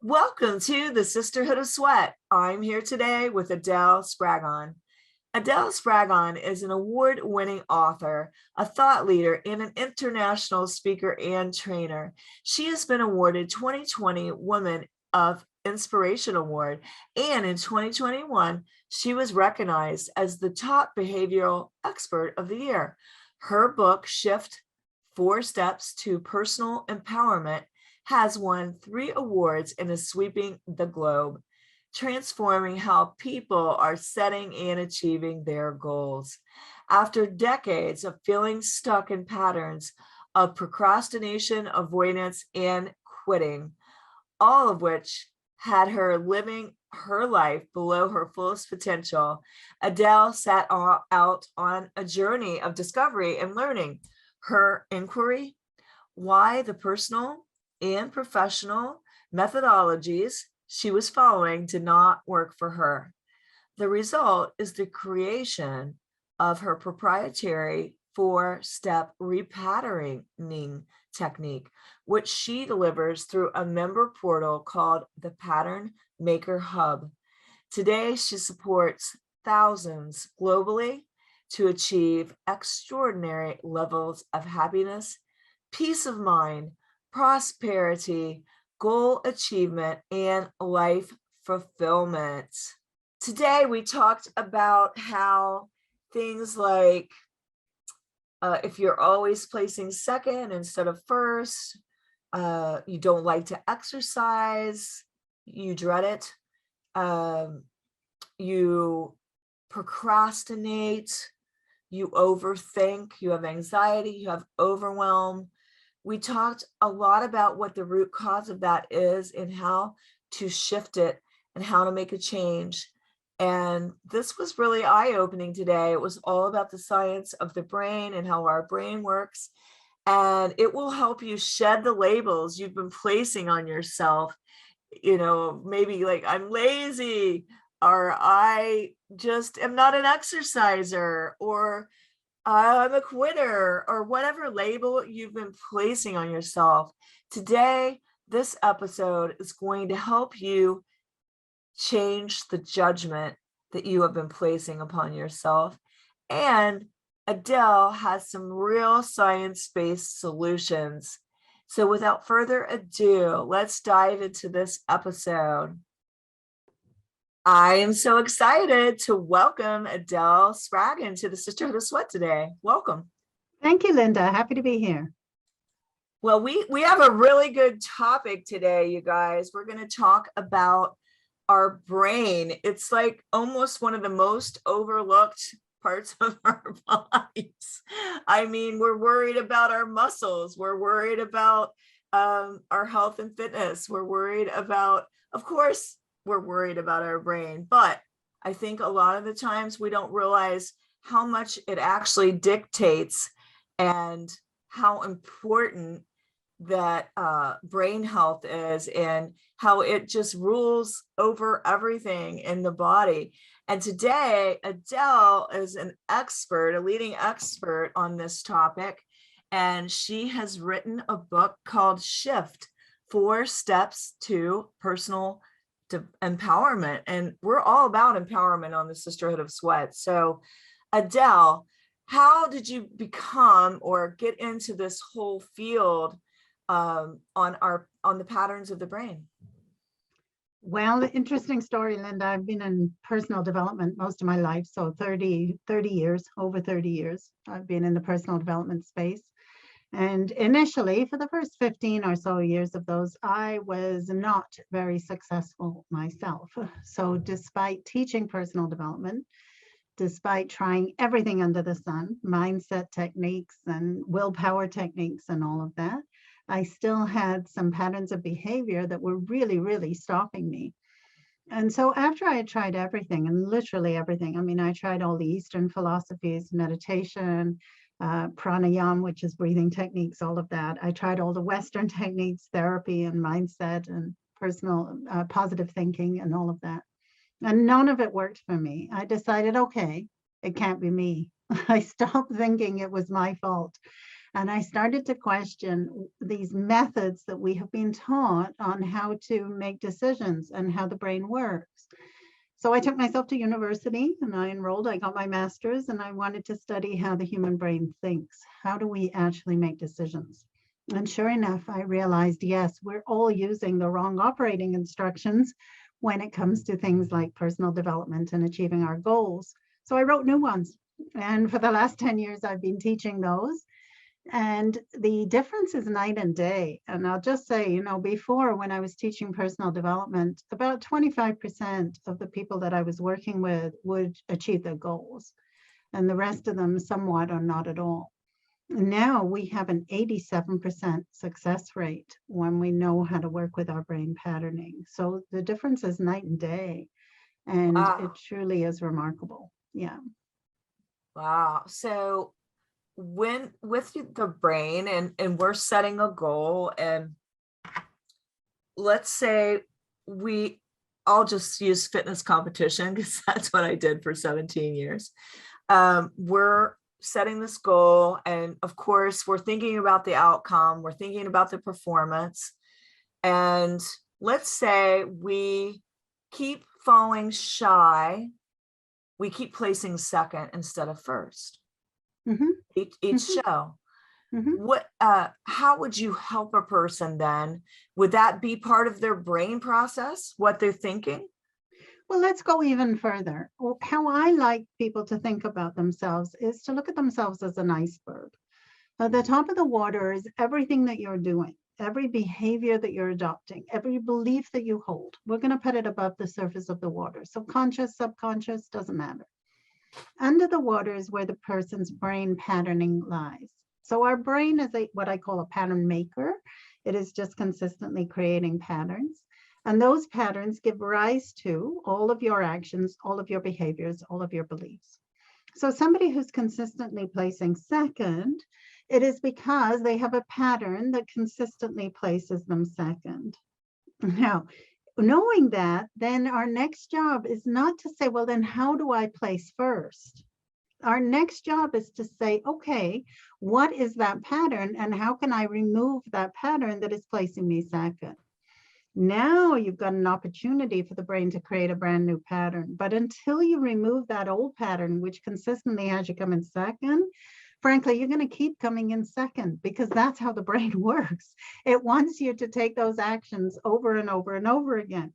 Welcome to the Sisterhood of Sweat. I'm here today with Adele Spraggon. Adele Spraggon is an award-winning author, a thought leader, and an international speaker and trainer. She has been awarded 2020 Woman of Inspiration Award, and in 2021, she was recognized as the top behavioral expert of the year. Her book, Shift: 4 Steps to Personal Empowerment, has won 3 awards and is sweeping the globe, transforming how people are setting and achieving their goals. After decades of feeling stuck in patterns of procrastination, avoidance, and quitting, all of which had her living her life below her fullest potential, Adele set out on a journey of discovery and learning. Her inquiry: why the personal and professional methodologies she was following did not work for her. The result is the creation of her proprietary 4-step repatterning technique, which she delivers through a member portal called the Pattern Maker Hub. Today, she supports thousands globally to achieve extraordinary levels of happiness, peace of mind, prosperity, goal achievement, and life fulfillment. Today, we talked about how things like if you're always placing second instead of first, you don't like to exercise, you dread it, you procrastinate, you overthink, you have anxiety, you have overwhelm. We talked a lot about what the root cause of that is and how to shift it and how to make a change. And this was really eye-opening today. It was all about the science of the brain and how our brain works. And it will help you shed the labels you've been placing on yourself. You know, maybe like, I'm lazy, or I just am not an exerciser, or I'm a quitter, or whatever label you've been placing on yourself. Today, this episode is going to help you change the judgment that you have been placing upon yourself. And Adele has some real science-based solutions. So without further ado, let's dive into this episode. I am so excited to welcome Adele Spraggon to the Sisterhood of Sweat today. Welcome. Thank you, Linda. Happy to be here. Well, we have a really good topic today, you guys. We're going to talk about our brain. It's like almost one of the most overlooked parts of our bodies. I mean, we're worried about our muscles. We're worried about our health and fitness. We're worried about, of course, we're worried about our brain, but I think a lot of the times we don't realize how much it actually dictates and how important that brain health is, and how it just rules over everything in the body. And today, Adele is an expert, a leading expert on this topic, and she has written a book called Shift: 4 Steps to Personal Empowerment. And we're all about empowerment on the Sisterhood of Sweat. So Adele, how did you become or get into this whole field on the patterns of the brain? Well, interesting story, Linda. I've been in personal development most of my life. So 30 years, over 30 years, I've been in the personal development space. And initially, for the first 15 or so years of those, I was not very successful myself. So despite teaching personal development, despite trying everything under the sun, mindset techniques and willpower techniques and all of that, I still had some patterns of behavior that were really, really stopping me. And so after I had tried everything, and literally everything, I mean, I tried all the Eastern philosophies, meditation, pranayama, which is breathing techniques, all of that. I tried all the Western techniques, therapy and mindset and personal positive thinking and all of that. And none of it worked for me. I decided, okay, it can't be me. I stopped thinking it was my fault. And I started to question these methods that we have been taught on how to make decisions and how the brain works. So I took myself to university and I enrolled, I got my master's, and I wanted to study how the human brain thinks. How do we actually make decisions? And sure enough, I realized, yes, we're all using the wrong operating instructions when it comes to things like personal development and achieving our goals. So I wrote new ones. And for the last 10 years, I've been teaching those. And the difference is night and day. And I'll just say, you know, before when I was teaching personal development, about 25% of the people that I was working with would achieve their goals, and the rest of them somewhat or not at all. Now we have an 87% success rate when we know how to work with our brain patterning. So the difference is night and day, and it Wow. truly is remarkable. Yeah. Wow. So when with the brain and we're setting a goal, and let's say I'll just use fitness competition because that's what I did for 17 years. We're setting this goal, and of course we're thinking about the outcome, we're thinking about the performance, and let's say we keep falling shy, we keep placing second instead of first Mm-hmm. each Mm-hmm. show. Mm-hmm. How would you help a person then? Would that be part of their brain process, what they're thinking? Well, let's go even further. How I like people to think about themselves is to look at themselves as an iceberg. At the top of the water is everything that you're doing, every behavior that you're adopting, every belief that you hold. We're going to put it above the surface of the water. So conscious, subconscious, doesn't matter. Under the water is where the person's brain patterning lies. So our brain is what I call a pattern maker. It is just consistently creating patterns. And those patterns give rise to all of your actions, all of your behaviors, all of your beliefs. So somebody who's consistently placing second, it is because they have a pattern that consistently places them second. Now, knowing that, then our next job is not to say, well, then how do I place first? Our next job is to say, okay, what is that pattern and how can I remove that pattern that is placing me second? Now you've got an opportunity for the brain to create a brand new pattern. But until you remove that old pattern, which consistently has you come in second, frankly, you're going to keep coming in second because that's how the brain works. It wants you to take those actions over and over and over again.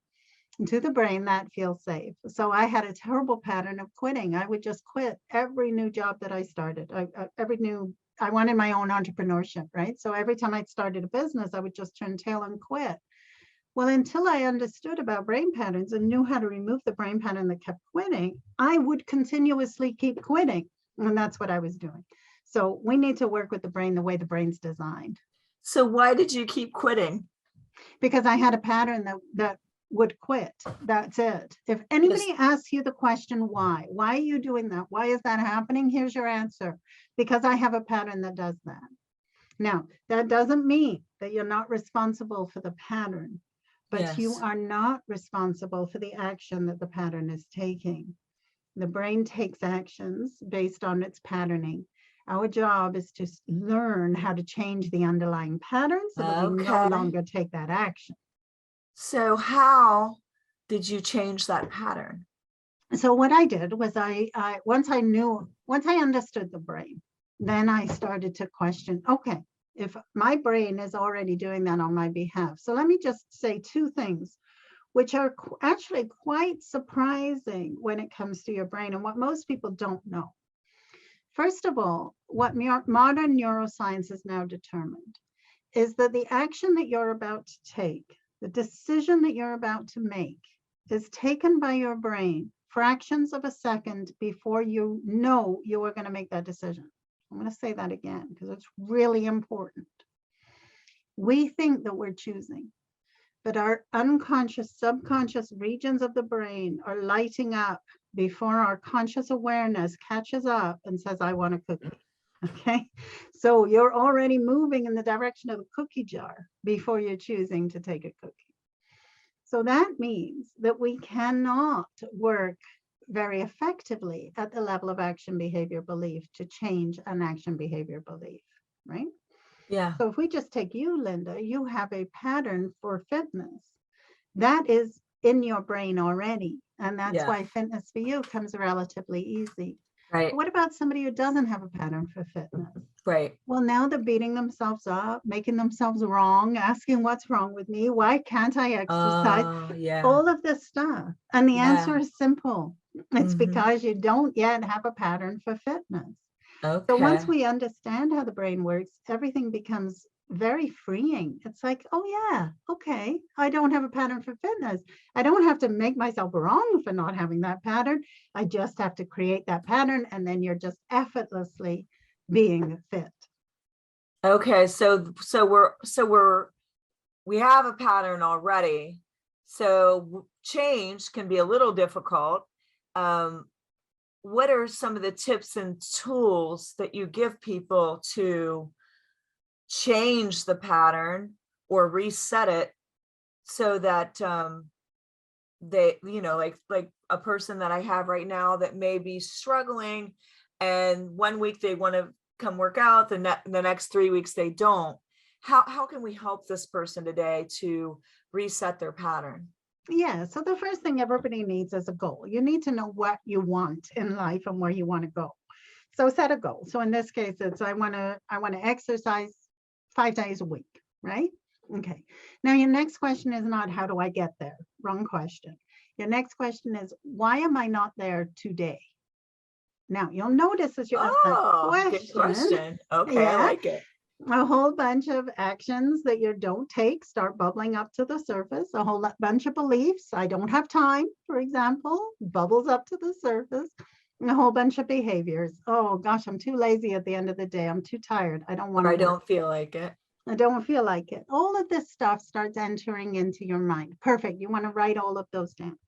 And to the brain, that feels safe. So I had a terrible pattern of quitting. I would just quit every new job that I started. I wanted my own entrepreneurship, right? So every time I started a business, I would just turn tail and quit. Well, until I understood about brain patterns and knew how to remove the brain pattern that kept quitting, I would continuously keep quitting. And that's what I was doing. So we need to work with the brain the way the brain's designed. So why did you keep quitting? Because I had a pattern that would quit. That's it. If anybody asks you the question, why are you doing that? Why is that happening? Here's your answer. Because I have a pattern that does that. Now, that doesn't mean that you're not responsible for the pattern, but you Yes. are not responsible for the action that the pattern is taking. The brain takes actions based on its patterning. Our job is to learn how to change the underlying pattern so that we no Okay. longer take that action. So how did you change that pattern? So what I did was once I understood the brain, then I started to question, okay, if my brain is already doing that on my behalf. So let me just say two things, which are actually quite surprising when it comes to your brain and what most people don't know. First of all, what modern neuroscience has now determined is that the action that you're about to take, the decision that you're about to make, is taken by your brain fractions of a second before you know you are going to make that decision. I'm going to say that again because it's really important. We think that we're choosing, but our unconscious, subconscious regions of the brain are lighting up before our conscious awareness catches up and says, I want a cookie. Okay, so you're already moving in the direction of the cookie jar before you're choosing to take a cookie. So that means that we cannot work very effectively at the level of action behavior belief to change an action behavior belief. right? Yeah. So if we just take you, Linda, you have a pattern for fitness that is in your brain already. And that's Yeah. why fitness for you comes relatively easy. But Right. what about somebody who doesn't have a pattern for fitness? Right. Well, now they're beating themselves up, making themselves wrong, asking what's wrong with me? Why can't I exercise? Yeah. All of this stuff. And the answer Yeah. is simple. It's Hmm. because you don't yet have a pattern for fitness. So once Okay. we understand how the brain works, everything becomes very freeing. It's like, oh yeah, okay, I don't have a pattern for fitness. I don't have to make myself wrong for not having that pattern. I just have to create that pattern, and then you're just effortlessly being fit. Okay. We have a pattern already. So change can be a little difficult. What are some of the tips and tools that you give people to change the pattern or reset it so that they, like a person that I have right now that may be struggling, and one week they want to come work out, the next 3 weeks they don't. How can we help this person today to reset their pattern? Yeah, so the first thing everybody needs is a goal. You need to know what you want in life and where you want to go. So set a goal. So in this case, it's I want to exercise 5 days a week, right? Okay. Now your next question is not how do I get there? Wrong question. Your next question is why am I not there today? Now you'll notice as you ask that Oh, good question, question. Okay, I yeah, like it. a whole bunch of actions that you don't take start bubbling up to the surface. A whole bunch of beliefs. I don't have time, for example, bubbles up to the surface. A whole bunch of behaviors. Oh gosh, I'm too lazy at the end of the day. I'm too tired. I don't want Or to I work. don't feel like it. I don't feel like it. All of this stuff starts entering into your mind. Perfect. You want to write all of those down.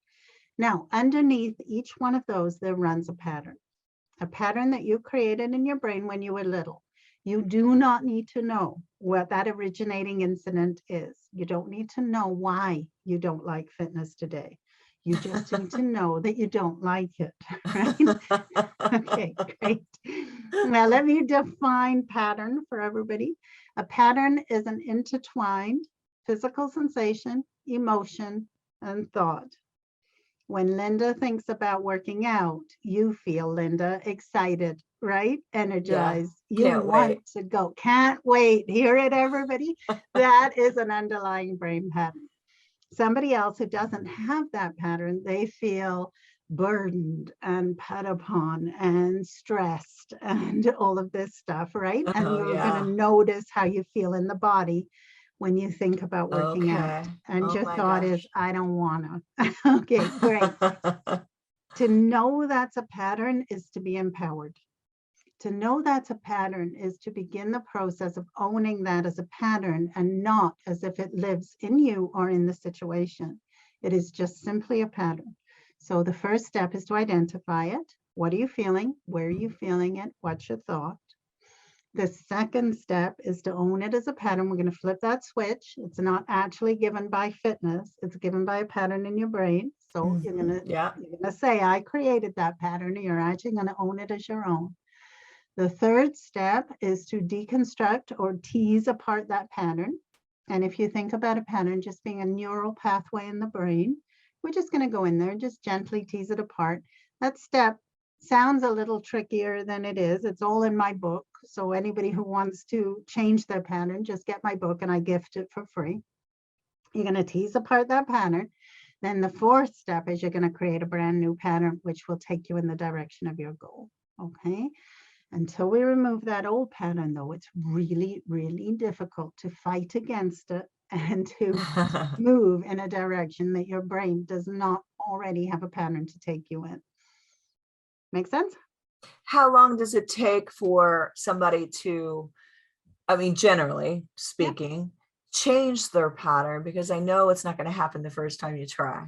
Now, underneath each one of those, there runs a pattern that you created in your brain when you were little. You do not need to know what that originating incident is. You don't need to know why you don't like fitness today. You just need to know that you don't like it, right? Okay, great. Now let me define pattern for everybody. A pattern is an intertwined physical sensation, emotion, and thought. When Linda thinks about working out, you feel, Linda, excited, right? Yeah, Energized. You can't wait. want to go. Can't wait. Hear it, everybody? That is an underlying brain pattern. Somebody else who doesn't have that pattern, they feel burdened and put upon and stressed and all of this stuff, right? And Oh, you're going to yeah. notice how you feel in the body when you think about working out. Okay. And Oh your my thought is, gosh. I don't want to. Okay, great. To know that's a pattern is to be empowered. To know that's a pattern is to begin the process of owning that as a pattern and not as if it lives in you or in the situation. It is just simply a pattern. So the first step is to identify it. What are you feeling? Where are you feeling it? What's your thought? The second step is to own it as a pattern. We're going to flip that switch. It's not actually given by fitness. It's given by a pattern in your brain. So you're going Yeah. to say, I created that pattern. And you're actually going to own it as your own. The third step is to deconstruct or tease apart that pattern. And if you think about a pattern just being a neural pathway in the brain, we're just going to go in there and just gently tease it apart. That step sounds a little trickier than it is. It's all in my book. So anybody who wants to change their pattern, just get my book and I gift it for free. You're going to tease apart that pattern. Then the fourth step is you're going to create a brand new pattern, which will take you in the direction of your goal. Okay. Until we remove that old pattern, though, it's really, really difficult to fight against it and to move in a direction that your brain does not already have a pattern to take you in. Make sense? How long does it take for somebody to, I mean, generally Yeah. speaking, change their pattern? Because I know it's not going to happen the first time you try.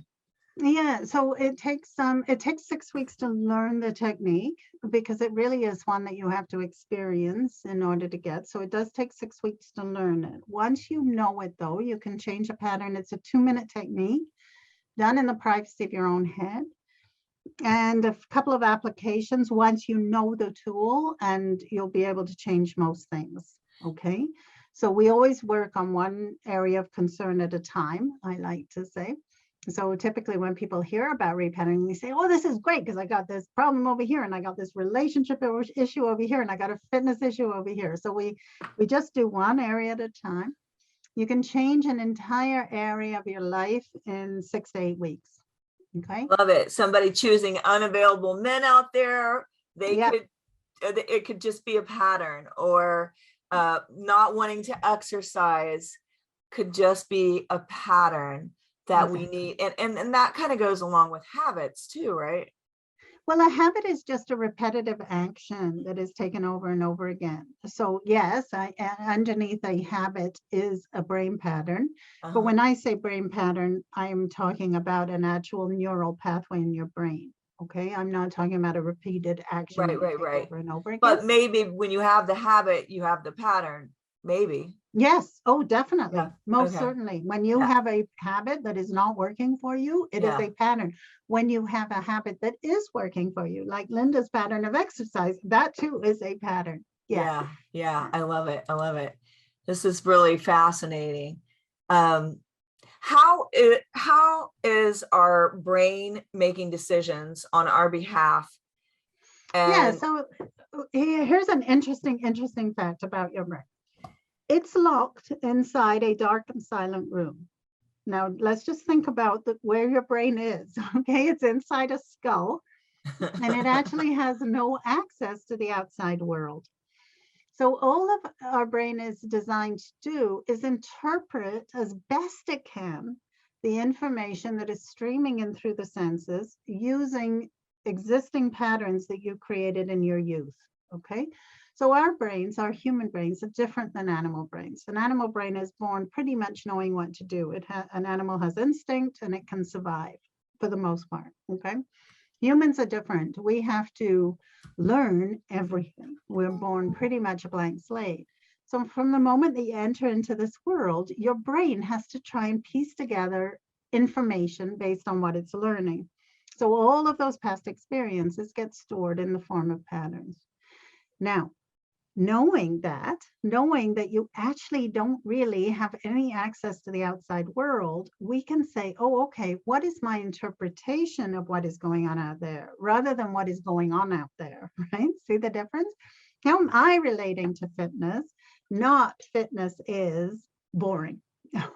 Yeah, so it takes 6 weeks to learn the technique because it really is one that you have to experience in order to get. So it does take 6 weeks to learn it. Once you know it, though, you can change a pattern. It's a 2-minute technique done in the privacy of your own head. And a couple of applications once you know the tool, and you'll be able to change most things. Okay, so we always work on one area of concern at a time, I like to say. So typically when people hear about repatterning, they say, oh, this is great because I got this problem over here and I got this relationship issue over here and I got a fitness issue over here. So we just do one area at a time. You can change an entire area of your life in 6 to 8 weeks. Okay. Love it. Somebody choosing unavailable men out there, they Yeah. could, it could just be a pattern, or not wanting to exercise could just be a pattern that we need. And that kind of goes along with habits too, right? Well, a habit is just a repetitive action that is taken over and over again. So yes, underneath a habit is a brain pattern. But when I say brain pattern, I'm talking about an actual neural pathway in your brain. Okay, I'm not talking about a repeated action Right. over and over again. But maybe when you have the habit, you have the pattern. Maybe. Yes. Oh, definitely. Yeah. Most Okay. certainly. When you have a habit that is not working for you, it is a pattern. When you have a habit that is working for you, like Linda's pattern of exercise, that too is a pattern. Yeah. I love it. I love it. This is really fascinating. How is our brain making decisions on our behalf? And So here's an interesting fact about your brain. It's locked inside a dark and silent room. Now, let's just think about where your brain is, okay? It's inside a skull, and it actually has no access to the outside world. So all of our brain is designed to do is interpret as best it can the information that is streaming in through the senses using existing patterns that you created in your youth, okay? So our brains, our human brains, are different than animal brains. An animal brain is born pretty much knowing what to do. An animal has instinct and it can survive for the most part, okay? Humans are different. We have to learn everything. We're born pretty much a blank slate. So from the moment that you enter into this world, your brain has to try and piece together information based on what it's learning. So all of those past experiences get stored in the form of patterns. Now, knowing that you actually don't really have any access to the outside world, we can say, oh, okay, what is my interpretation of what is going on out there rather than what is going on out there, right? See the difference? How am I relating to fitness? Not fitness is boring.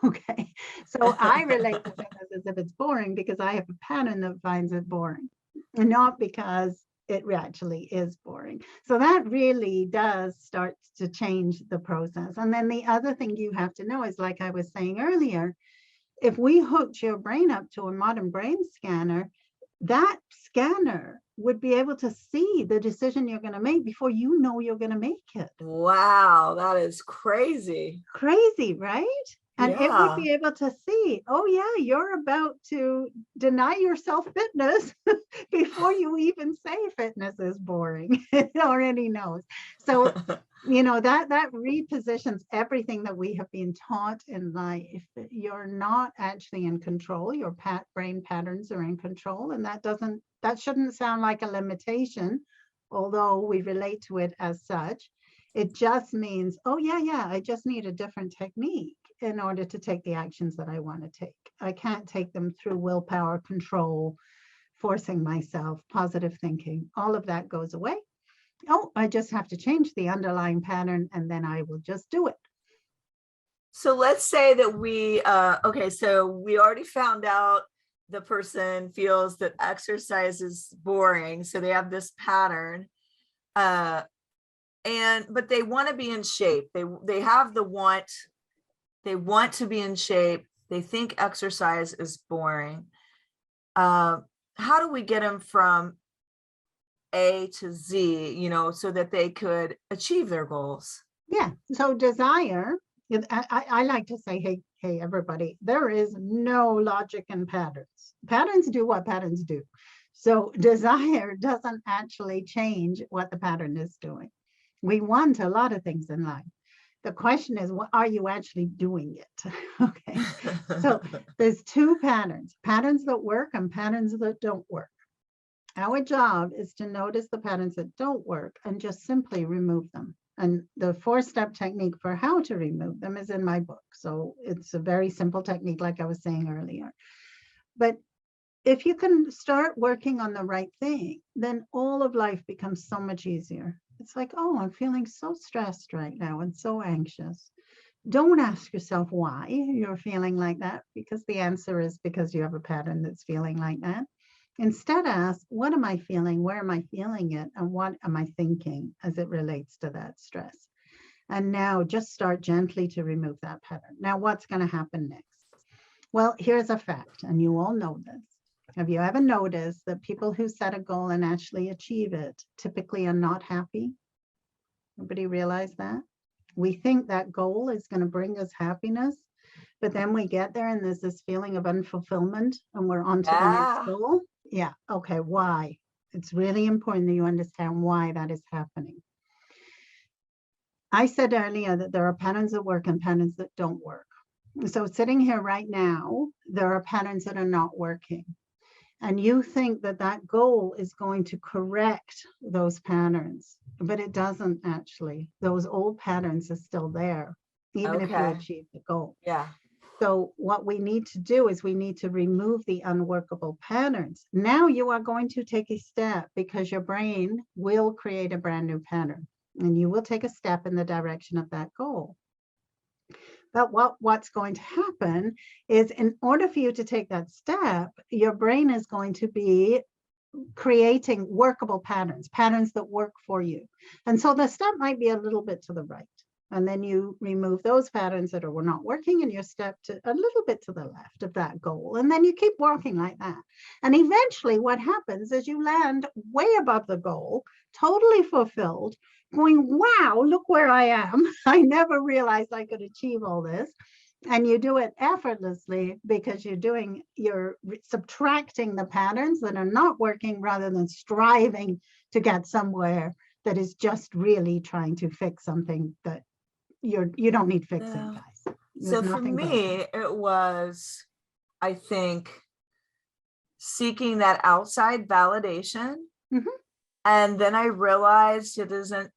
Okay, so I relate to fitness as if it's boring because I have a pattern that finds it boring, and not because it actually is boring. So that really does start to change the process. And then the other thing you have to know is, like I was saying earlier, if we hooked your brain up to a modern brain scanner, that scanner would be able to see the decision you're going to make before you know you're going to make it. Wow, that is crazy. Crazy, right? And it would be able to see, oh yeah, you're about to deny yourself fitness before you even say fitness is boring. It already knows. So, you know, that repositions everything that we have been taught in life. You're not actually in control. Your brain patterns are in control. And that shouldn't sound like a limitation, although we relate to it as such. It just means, oh yeah, I just need a different technique in order to take the actions that I want to take. I can't take them through willpower, control, forcing myself, positive thinking. All of that goes away. Oh, I just have to change the underlying pattern and then I will just do it. So let's say that okay, so we already found out the person feels that exercise is boring. So they have this pattern. But they want to be in shape. They have the want. They want to be in shape. They think exercise is boring. How do we get them from A to Z, you know, so that they could achieve their goals? Yeah. So desire, I like to say, hey, everybody, there is no logic in patterns. Patterns do what patterns do. So desire doesn't actually change what the pattern is doing. We want a lot of things in life. The question is, what are you actually doing it? Okay. So there's two patterns that work and patterns that don't work. Our job is to notice the patterns that don't work and just simply remove them. And the 4-step technique for how to remove them is in my book. So it's a very simple technique, like I was saying earlier. But if you can start working on the right thing, then all of life becomes so much easier. It's like, oh, I'm feeling so stressed right now and so anxious. Don't ask yourself why you're feeling like that, because the answer is because you have a pattern that's feeling like that. Instead, ask, what am I feeling? Where am I feeling it? And what am I thinking as it relates to that stress? And now just start gently to remove that pattern. Now, what's going to happen next? Well, here's a fact, and you all know this. Have you ever noticed that people who set a goal and actually achieve it typically are not happy? Nobody realize that? We think that goal is going to bring us happiness, but then we get there and there's this feeling of unfulfillment and we're on to the next Yeah. goal. Yeah. Okay. Why? It's really important that you understand why that is happening. I said earlier that there are patterns that work and patterns that don't work. So sitting here right now, there are patterns that are not working. And you think that that goal is going to correct those patterns, but it doesn't actually. Those old patterns are still there, even if you Okay. achieve the goal. Yeah. So what we need to do is we need to remove the unworkable patterns. Now you are going to take a step because your brain will create a brand new pattern and you will take a step in the direction of that goal. But what's going to happen is, in order for you to take that step, your brain is going to be creating workable patterns, patterns that work for you. And so the step might be a little bit to the right. And then you remove those patterns that were not working and you step to a little bit to the left of that goal. And then you keep walking like that. And eventually what happens is you land way above the goal, totally fulfilled, going, wow, look where I am. I never realized I could achieve all this. And you do it effortlessly because you're subtracting the patterns that are not working rather than striving to get somewhere that is just really trying to fix something that you don't need fixing, guys. There's So for nothing broken. me, it was, I think, seeking that outside validation. Mhm. And then I realized it isn't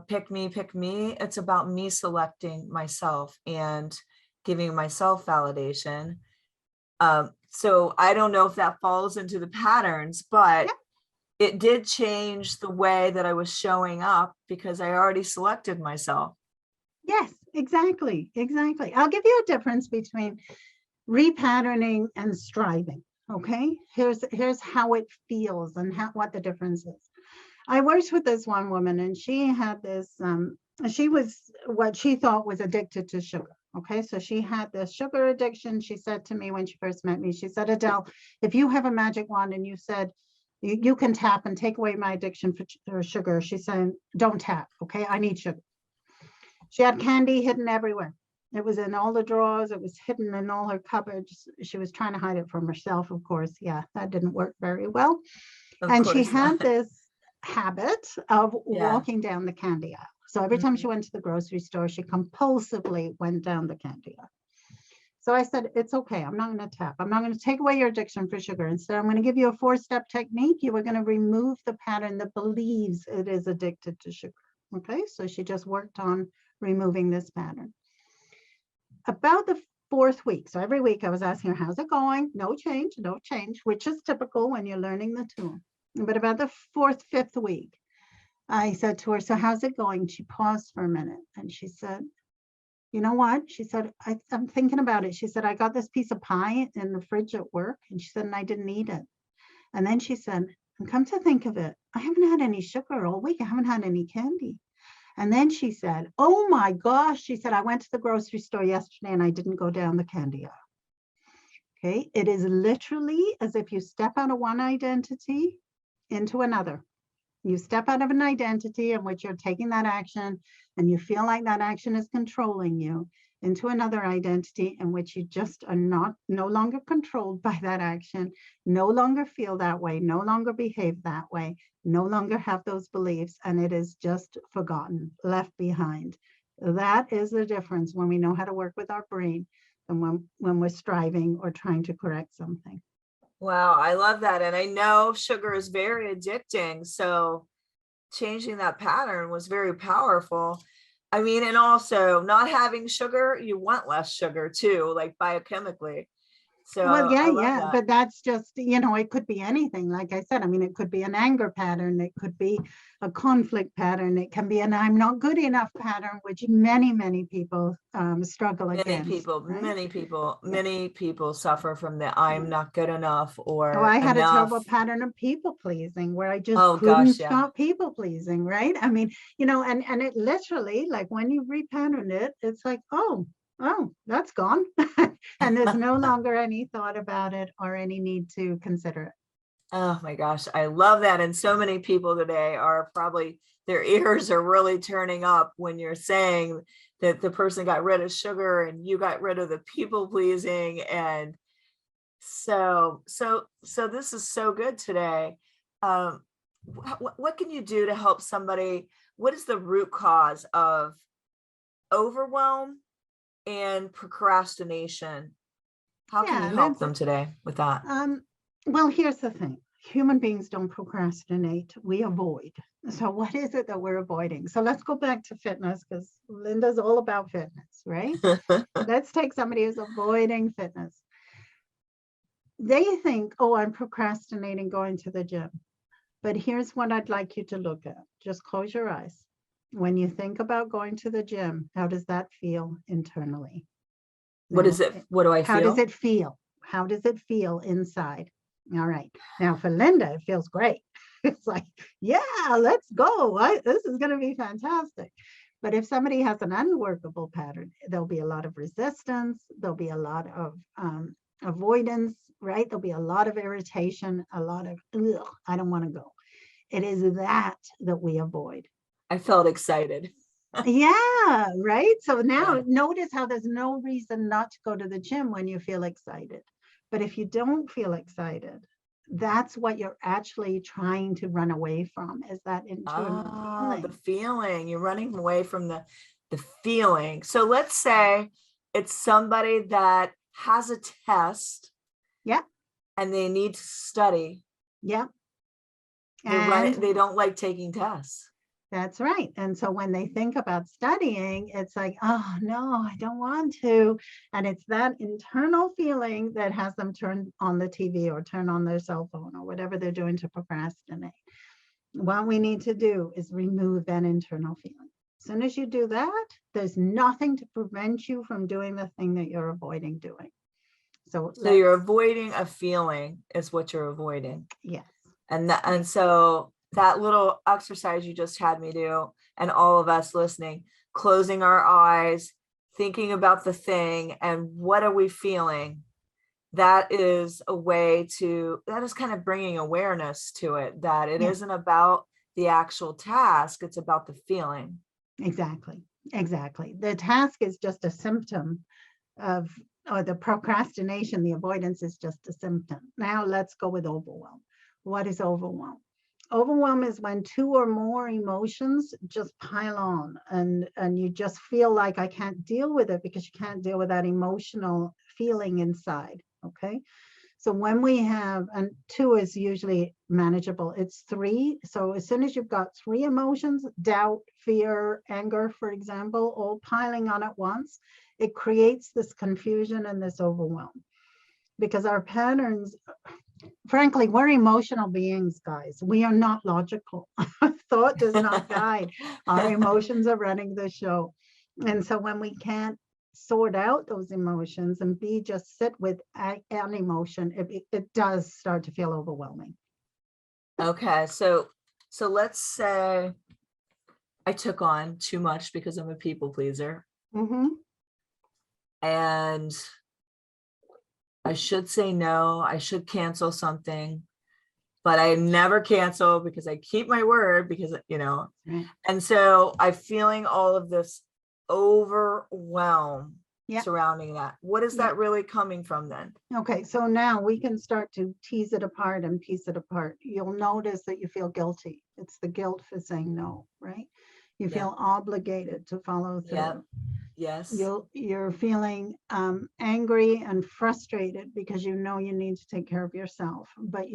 pick me. It's about me selecting myself and giving myself validation. So I don't know if that falls into the patterns, but Yeah. it did change the way that I was showing up because I already selected myself. Yes, exactly. I'll give you a difference between repatterning and striving. Okay, here's how it feels and what the difference is. I worked with this one woman and she had this, she was what she thought was addicted to sugar. Okay, so she had this sugar addiction. She said to me when she first met me, she said, Adele, if you have a magic wand and you said, you can tap and take away my addiction for sugar, she's saying, don't tap. Okay, I need sugar. She had candy hidden everywhere. It was in all the drawers. It was hidden in all her cupboards. She was trying to hide it from herself, of course. Yeah, that didn't work very well. Of And she course had not. this habit of Yeah. walking down the candy aisle. So every time she Mhm. went to the grocery store, she compulsively went down the candy aisle. So I said, it's okay. I'm not going to tap. I'm not going to take away your addiction for sugar. Instead, I'm going to give you a 4-step technique. You are going to remove the pattern that believes it is addicted to sugar. Okay, so she just worked on removing this pattern. About the 4th week, so every week I was asking her, how's it going? No change, which is typical when you're learning the tool. But about the 4th, 5th week, I said to her, so how's it going? She paused for a minute and she said, you know what? She said, I'm thinking about it. She said, I got this piece of pie in the fridge at work. And she said, and I didn't eat it. And then she said, and come to think of it, I haven't had any sugar all week. I haven't had any candy. And then she said, oh my gosh, she said, I went to the grocery store yesterday and I didn't go down the candy aisle. Okay, it is literally as if you step out of one identity into another. You step out of an identity in which you're taking that action and you feel like that action is controlling you into another identity in which you just are no longer controlled by that action, no longer feel that way, no longer behave that way, no longer have those beliefs, and it is just forgotten, left behind. That is the difference when we know how to work with our brain and when we're striving or trying to correct something. Wow, I love that. And I know sugar is very addicting. So changing that pattern was very powerful. I mean, and also not having sugar, you want less sugar too, like biochemically. So Well, yeah, I love yeah, that. but that's just, it could be anything. Like I said, I mean, it could be an anger pattern, it could be a conflict pattern, it can be an I'm not good enough pattern, which many, many people struggle against, right? Yeah. Many people suffer from the I'm Yeah. not good enough Oh, or I had a enough. terrible pattern of people pleasing where I just Oh couldn't gosh, yeah. stop people pleasing, right? I mean, and it literally, like when you repattern it, it's like, oh, that's gone. And there's no longer any thought about it or any need to consider it. Oh my gosh, I love that. And so many people today are probably, their ears are really turning up when you're saying that the person got rid of sugar and you got rid of the people pleasing. And so this is so good today. What can you do to help somebody? What is the root cause of overwhelm and procrastination? How can you Yeah, help let's them today with that? um well, here's the thing. Human beings don't procrastinate, we avoid. So what is it that we're avoiding? So let's go back to fitness because Linda's all about fitness, right? Let's take somebody who's avoiding fitness. They think, oh, I'm procrastinating going to the gym. But here's what I'd like you to look at. Just close your eyes. When you think about going to the gym, how does that feel internally? What Now, is it? What do I how does feel? it feel? How does it feel inside? All right. Now for Linda, it feels great. It's like, yeah, let's go. This is going to be fantastic. But if somebody has an unworkable pattern, there'll be a lot of resistance. There'll be a lot of avoidance, right? There'll be a lot of irritation, a lot of, I don't want to go. It is that we avoid. I felt excited. Yeah, right. So Yeah. now notice how there's no reason not to go to the gym when you feel excited. But if you don't feel excited, that's what you're actually trying to run away from, is that internal Ah, the feeling. feeling. You're running away from the feeling. So let's say it's somebody that has a test Yeah, and they need to study. yeah. They're running, And they don't like taking tests. that's right. And so when they think about studying, it's like, oh, no, I don't want to. And it's that internal feeling that has them turn on the TV or turn on their cell phone or whatever they're doing to procrastinate. What we need to do is remove that internal feeling. As soon as you do that, there's nothing to prevent you from doing the thing that you're avoiding doing. So So you're avoiding a feeling is what you're avoiding. yes. And so that little exercise you just had me do, and all of us listening, closing our eyes, thinking about the thing and what are we feeling? That is a way to, that is kind of bringing awareness to it, that it Yeah, isn't about the actual task, it's about the feeling. exactly. Exactly. The task is just a symptom of, or the procrastination, the avoidance is just a symptom. Now let's go with overwhelm. What is overwhelm? Overwhelm is when two or more emotions just pile on and you just feel like I can't deal with it because you can't deal with that emotional feeling inside. Okay. So when we have, and two is usually manageable, it's three. So as soon as you've got three emotions, doubt, fear, anger, for example, all piling on at once, it creates this confusion and this overwhelm. Because our patterns, frankly, we're emotional beings, guys. We are not logical. Thought does not guide. Our emotions are running the show. And so when we can't sort out those emotions and be just sit with an emotion, it does start to feel overwhelming. Okay, so let's say I took on too much because I'm a people pleaser. Mm-hmm. And I should say no, I should cancel something, but I never cancel because I keep my word because, Right. and so I'm feeling all of this overwhelm Yeah. surrounding that. What is Yeah. that really coming from then? Okay, so now we can start to tease it apart and piece it apart. You'll notice that you feel guilty. It's the guilt for saying no, right? You Yeah. feel obligated to follow through. Yeah. Yes. You're feeling angry and frustrated because you know you need to take care of yourself, but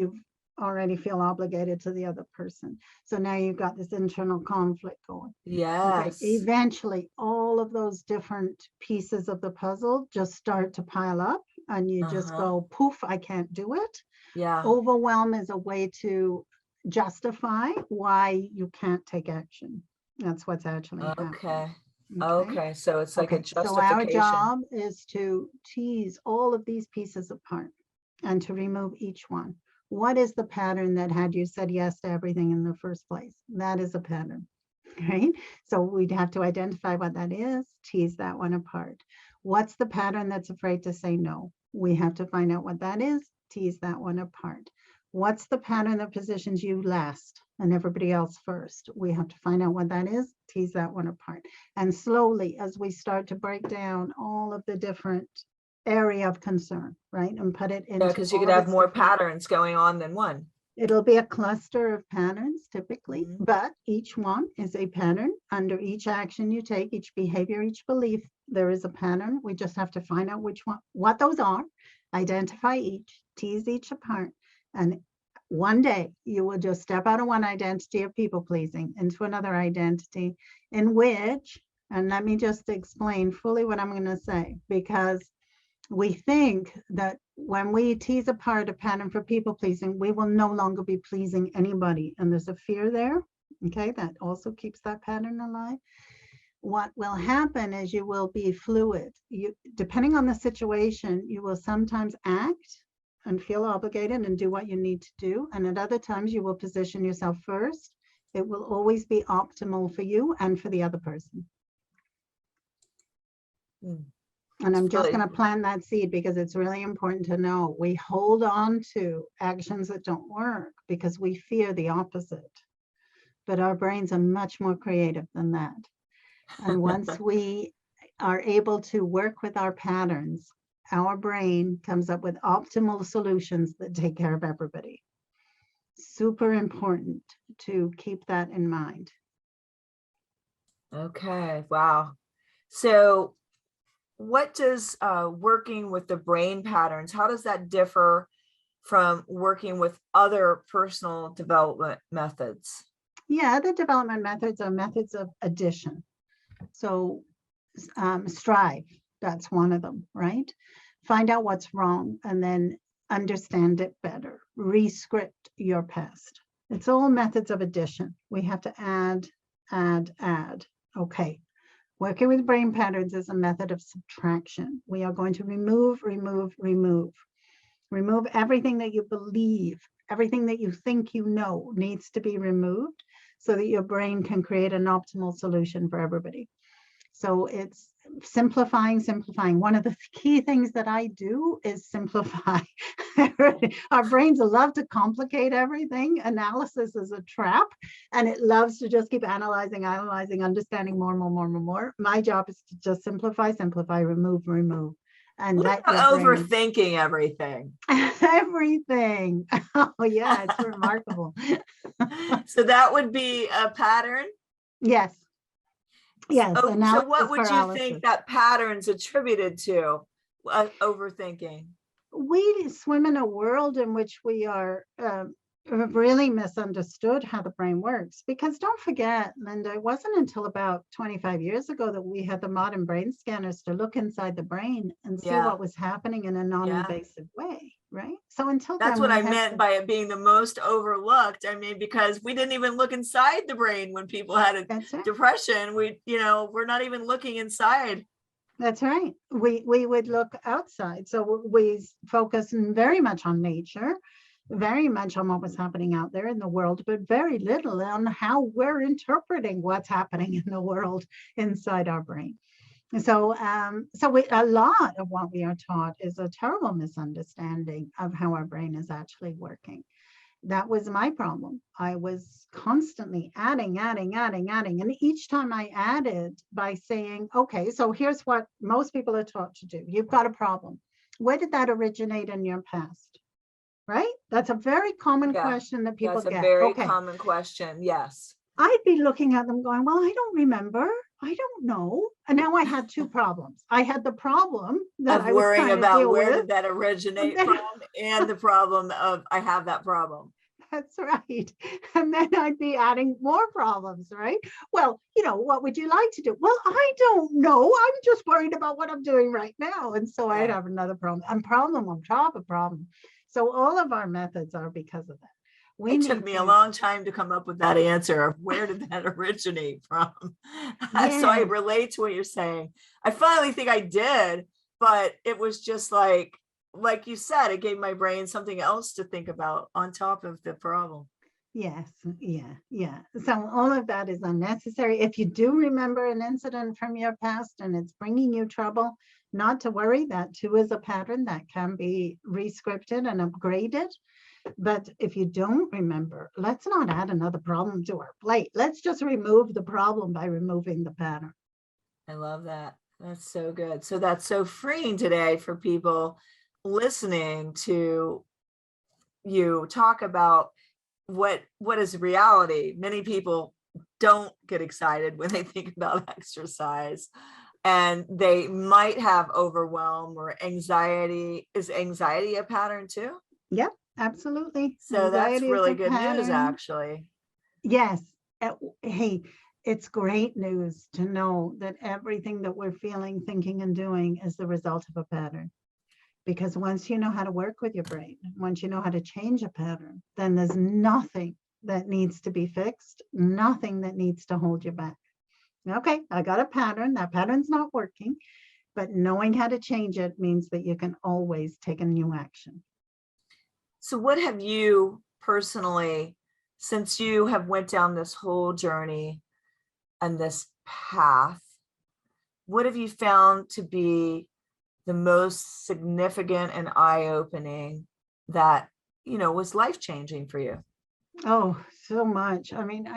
already feel obligated to the other person. So now you've got this internal conflict going. Okay, Yes. eventually all of those different pieces of the puzzle just start to pile up and you just Uh-huh. go, poof, I can't do it. Yeah. Overwhelm is a way to justify why you can't take action. That's what's actually happening. Okay. Okay. Okay. So it's like a Okay. So our justification. job is to tease all of these pieces apart and to remove each one. What is the pattern that had you said yes to everything in the first place? That is a pattern, right? So we'd have to identify what that is, tease that one apart. What's the pattern that's afraid to say no? We have to find out what that is, tease that one apart. What's the pattern that positions you last and everybody else first? We have to find out what that is, tease that one apart. And slowly, as we start to break down all of the different area of concern, right, and put it Yeah, into because you all could of have its more different, patterns going on than one. it'll be a cluster of patterns typically, Mhm. but each one is a pattern. Under each action you take, each behavior, each belief, there is a pattern. We just have to find out which one, what those are, identify each, tease each apart, and one day you will just step out of one identity of people pleasing into another identity in which, and let me just explain fully what I'm going to say, because we think that when we tease apart a pattern for people pleasing, we will no longer be pleasing anybody. And there's a fear there, okay, that also keeps that pattern alive. What will happen is you will be fluid. You, depending on the situation, you will sometimes act and feel obligated and do what you need to do. And at other times, you will position yourself first. It will always be optimal for you and for the other person. Hmm. And I'm It's just really, going to plant that seed because it's really important to know we hold on to actions that don't work because we fear the opposite. But our brains are much more creative than that. And once we are able to work with our patterns, our brain comes up with optimal solutions that take care of everybody. Super important to keep that in mind. okay. Wow. So what does working with the brain patterns, how does that differ from working with other personal development methods? Yeah, the development methods are methods of addition. So strive, that's one of them, right? Find out what's wrong and then understand it better. Rescript your past. It's all methods of addition. We have to add. Okay. Working with brain patterns is a method of subtraction. We are going to remove everything that you believe, everything that you think you know needs to be removed so that your brain can create an optimal solution for everybody. So it's simplifying. One of the key things that I do is simplify. Our brains love to complicate everything. Analysis is a trap, and it loves to just keep analyzing, understanding more. My job is to just simplify, remove. And What let your about brain overthinking everything? everything. Oh yeah, it's remarkable. So that would be a pattern. Yes. Yes, Oh, so what analysis would you think paralysis. that pattern's attributed to? Overthinking. We swim in a world in which we are really misunderstood how the brain works. Because don't forget, Linda, it wasn't until about 25 years ago that we had the modern brain scanners to look inside the brain and see Yeah. what was happening in a non-invasive way, right? So until That's then, what we I had meant to, by it being the most overlooked. I mean, because we didn't even look inside the brain when people had a that's right. depression. We're not even looking inside. That's right. We would look outside. So we focus very much on nature, very much on what was happening out there in the world, but very little on how we're interpreting what's happening in the world inside our brain. So, a lot of what we are taught is a terrible misunderstanding of how our brain is actually working. That was my problem. I was constantly adding. And each time I added by saying, okay, so here's what most people are taught to do. You've got a problem. Where did that originate in your past? Right? That's a very common Yeah, question that people that's a get. very Okay. common question. Yes. I'd be looking at them going, well, I don't remember. I don't know. And now I had two problems. I had the problem that Of I was worrying trying to about deal where with. did that originate from, and the problem of I have that problem. That's right. And then I'd be adding more problems, right? Well, what would you like to do? Well, I don't know. I'm just worried about what I'm doing right now. And so I'd have another problem and problem on top of problem. So all of our methods are because of that. It took me a long time to come up with that answer of where did that originate from. So I relate to what you're saying. I finally think I did, but it was just like you said, it gave my brain something else to think about on top of the problem. Yes. Yeah. So all of that is unnecessary. If you do remember an incident from your past and it's bringing you trouble, not to worry, that too is a pattern that can be rescripted and upgraded. But if you don't remember, let's not add another problem to our plate. Let's just remove the problem by removing the pattern. I love that. That's so good. So that's so freeing today for people listening to you talk about what is reality. Many people don't get excited when they think about exercise, and they might have overwhelm or anxiety. Is anxiety a pattern too? Yeah. Absolutely. So that's really good news, actually. Yes. Hey, it's great news to know that everything that we're feeling, thinking, and doing is the result of a pattern. Because once you know how to work with your brain, once you know how to change a pattern, then there's nothing that needs to be fixed, nothing that needs to hold you back. Okay, I got a pattern. That pattern's not working, but knowing how to change it means that you can always take a new action. So what have you personally, since you have went down this whole journey and this path, what have you found to be the most significant and eye-opening that, was life-changing for you? Oh, so much. I mean,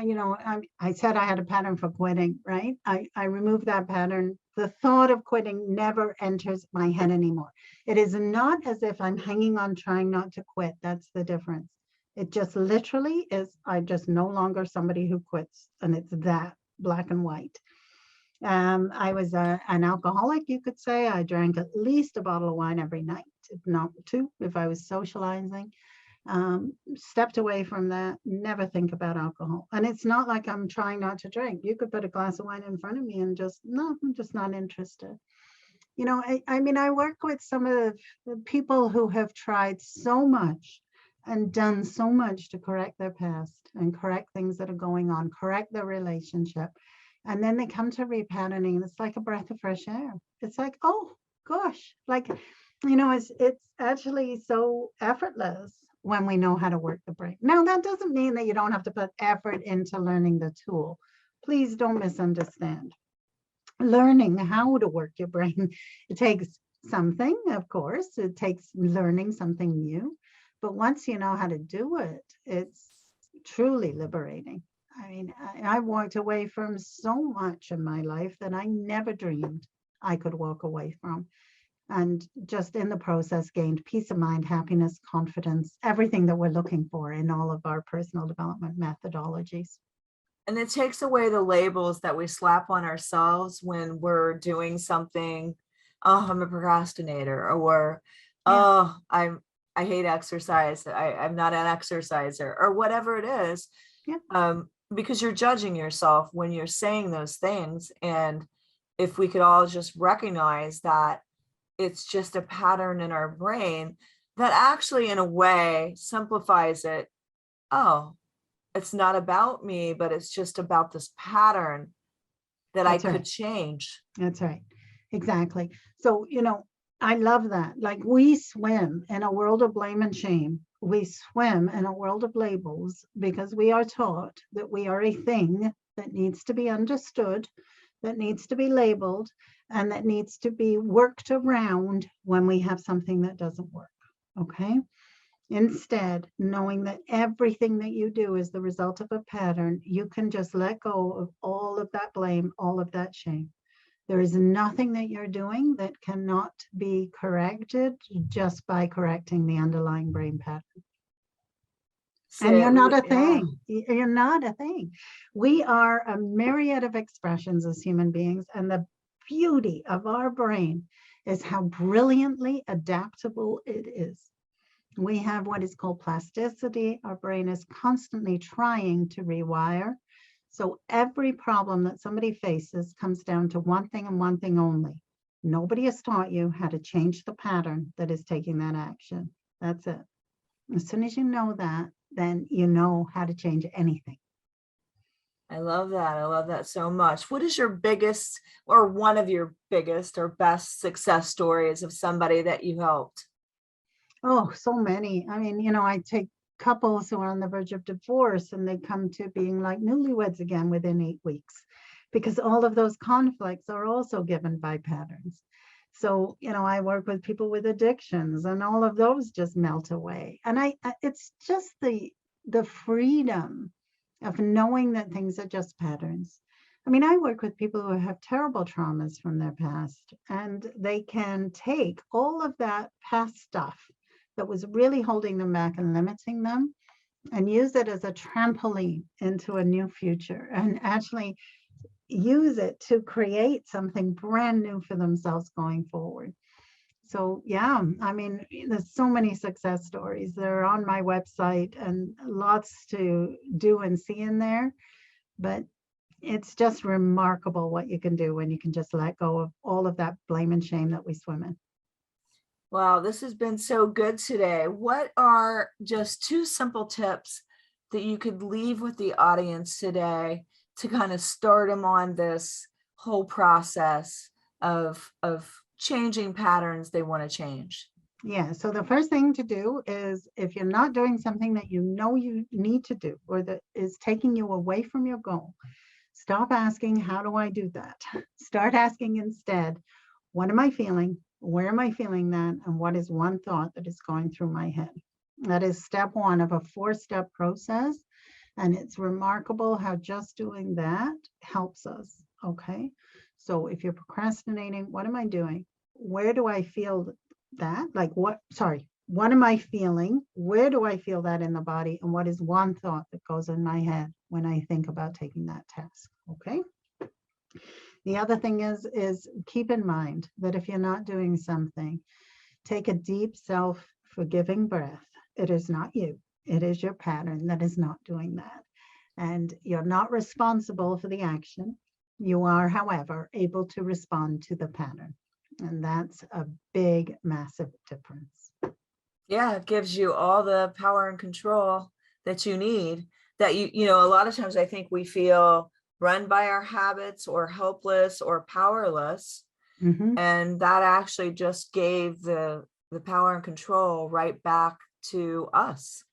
I said I had a pattern for quitting, right? I removed that pattern. The thought of quitting never enters my head anymore. It is not as if I'm hanging on trying not to quit. That's the difference. It just literally is, I just no longer somebody who quits, and it's that black and white. I was an alcoholic, you could say. I drank at least a bottle of wine every night, if not two, if I was socializing. Stepped away from that, never think about alcohol. And it's not like I'm trying not to drink. You could put a glass of wine in front of me and I'm just not interested. I mean, I work with some of the people who have tried so much and done so much to correct their past and correct things that are going on, correct their relationship. And then they come to repatterning, and it's like a breath of fresh air. It's like, oh gosh, it's actually so effortless when we know how to work the brain. Now, that doesn't mean that you don't have to put effort into learning the tool. Please don't misunderstand. Learning how to work your brain, it takes something, of course. It takes learning something new. But once you know how to do it, it's truly liberating. I mean, I walked away from so much in my life that I never dreamed I could walk away from. And just in the process gained peace of mind, happiness, confidence, everything that we're looking for in all of our personal development methodologies. And it takes away the labels that we slap on ourselves when we're doing something. Oh, I'm a procrastinator, or I hate exercise. I'm not an exerciser, or whatever it is. Yeah. Because you're judging yourself when you're saying those things. And if we could all just recognize that it's just a pattern in our brain, that actually in a way simplifies it. Oh, it's not about me, but it's just about this pattern that I could change. That's right. Exactly. So, I love that. Like, we swim in a world of blame and shame. We swim in a world of labels because we are taught that we are a thing that needs to be understood, that needs to be labeled, and that needs to be worked around when we have something that doesn't work. Okay. Instead, knowing that everything that you do is the result of a pattern, you can just let go of all of that blame, all of that shame. There is nothing that you're doing that cannot be corrected just by correcting the underlying brain pattern. And you're not a thing. You're not a thing. We are a myriad of expressions as human beings, and the beauty of our brain is how brilliantly adaptable it is. We have what is called plasticity. Our brain is constantly trying to rewire. So every problem that somebody faces comes down to one thing and one thing only. Nobody has taught you how to change the pattern that is taking that action. That's it. As soon as you know that, then you know how to change anything. I love that. I love that so much. What is your biggest or one of your biggest or best success stories of somebody that you helped? Oh, so many. I mean, I take couples who are on the verge of divorce and they come to being like newlyweds again within 8 weeks, because all of those conflicts are also given by patterns. So, I work with people with addictions and all of those just melt away. And it's just the freedom of knowing that things are just patterns. I mean, I work with people who have terrible traumas from their past, and they can take all of that past stuff that was really holding them back and limiting them and use it as a trampoline into a new future, and actually use it to create something brand new for themselves going forward. So yeah, I mean, there's so many success stories. They're on my website and lots to do and see in there. But it's just remarkable what you can do when you can just let go of all of that blame and shame that we swim in. Wow, this has been so good today. What are just 2 simple tips that you could leave with the audience today to kind of start them on this whole process of changing patterns they want to change? Yeah, so the first thing to do is, if you're not doing something that you know you need to do or that is taking you away from your goal, stop asking, how do I do that? Start asking instead, what am I feeling? Where am I feeling that? And what is one thought that is going through my head? That is step 1 of a 4-step process. And it's remarkable how just doing that helps us. Okay. So if you're procrastinating, what am I doing? Where do I feel that? What am I feeling? Where do I feel that in the body? And what is one thought that goes in my head when I think about taking that task? Okay. The other thing is keep in mind that if you're not doing something, take a deep self-forgiving breath. It is not you. It is your pattern that is not doing that. And you're not responsible for the action. You are, however, able to respond to the pattern. And that's a big, massive difference. Yeah, it gives you all the power and control that you need. That a lot of times I think we feel run by our habits or helpless or powerless. Mm-hmm. And that actually just gave the power and control right back to us.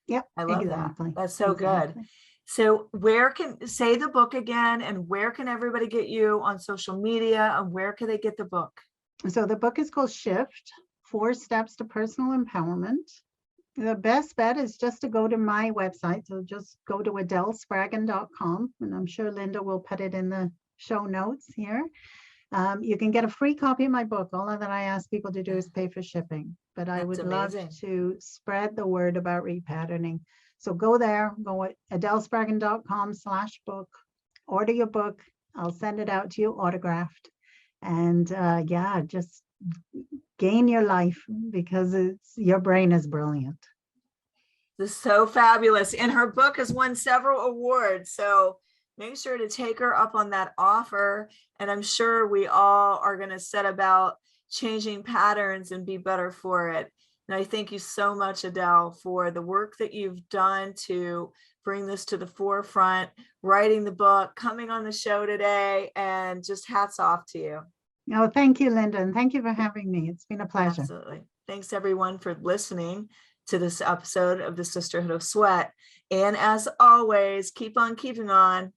Yep. I love Exactly. that. That's so good. So say the book again, and where can everybody get you on social media, and where can they get the book? So the book is called Shift, 4 Steps to Personal Empowerment. The best bet is just to go to my website. So just go to adelespraggon.com, and I'm sure Linda will put it in the show notes here. You can get a free copy of my book. All that I ask people to do is pay for shipping. But I would love to spread the word about repatterning. So go there, go at adelespraggon.com/book, order your book. I'll send it out to you autographed. And just gain your life, because your brain is brilliant. This is so fabulous. And her book has won several awards. So make sure to take her up on that offer. And I'm sure we all are going to set about changing patterns and be better for it. And I thank you so much, Adele, for the work that you've done to bring this to the forefront, writing the book, coming on the show today, and just hats off to you. Oh, thank you, Linda. And thank you for having me. It's been a pleasure. Absolutely. Thanks, everyone, for listening to this episode of the Sisterhood of Sweat. And as always, keep on keeping on.